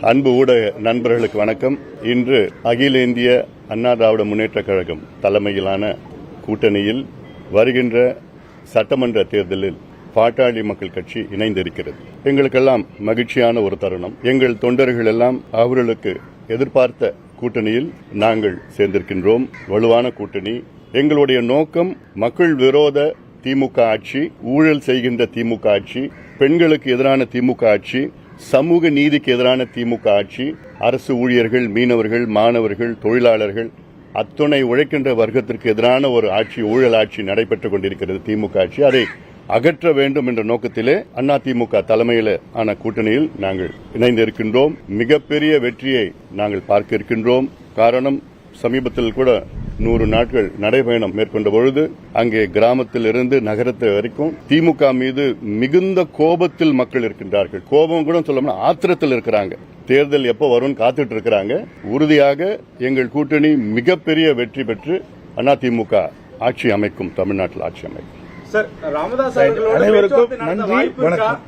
அன்பு ஊடக நண்பர்களுக்கு வணக்கம். இன்று அகில இந்திய அண்ணா திராவிட முன்னேற்றக் கழகம் தலைமையிலான கூட்டணியில் வருகின்ற சட்டமன்ற தேர்தலில் பாட்டாளி மக்கள் கட்சி இணைந்திருக்கிறது. எங்களுக்கெல்லாம் மகிழ்ச்சியான ஒரு தருணம். எங்கள் தொண்டர்கள் எல்லாம் அவர்களுக்கு எதிர்பார்த்த கூட்டணியில் நாங்கள் சேர்ந்திருக்கின்றோம். வலுவான கூட்டணி. எங்களுடைய நோக்கம் மக்கள் விரோத திமுக ஆட்சி, ஊழல் செய்கின்ற திமுக ஆட்சி, பெண்களுக்கு எதிரான திமுக ஆட்சி, சமூக நீதிக்கு எதிரான திமுக ஆட்சி, அரசு ஊழியர்கள், மீனவர்கள், மாணவர்கள், தொழிலாளர்கள், அத்துணை உழைக்கின்ற வர்க்கத்திற்கு எதிரான ஒரு ஆட்சி, ஊழல் ஆட்சி நடைபெற்றுக் கொண்டிருக்கிறது திமுக ஆட்சி. அதை அகற்ற வேண்டும் என்ற நோக்கத்திலே அதிமுக தலைமையில் ஆன கூட்டணியில் நாங்கள் இணைந்திருக்கின்றோம். மிகப்பெரிய வெற்றியை நாங்கள் பார்க்க இருக்கின்றோம். காரணம், சமீபத்தில் கூட 100 நாட்கள் நடைபயணம் மேற்கொண்ட பொழுது அங்கே கிராமத்தில் இருந்து நகரத்து வரைக்கும் திமுக மீது மிகுந்த கோபத்தில் மக்கள் இருக்கின்றார்கள். கோபம் கூட சொல்லணும்னா ஆத்திரத்தில் இருக்கிறாங்க. தேர்தல் எப்போ வரும்னு காத்துட்டு இருக்கிறாங்க. உறுதியாக எங்கள் கூட்டணி மிகப்பெரிய வெற்றி பெற்று அதிமுக ஆட்சி அமைக்கும், தமிழ்நாட்டில் ஆட்சி அமைக்கும். சார், ராமதாஸ் அவர்களோட அனைவருக்கும் நன்றி, வணக்கம்.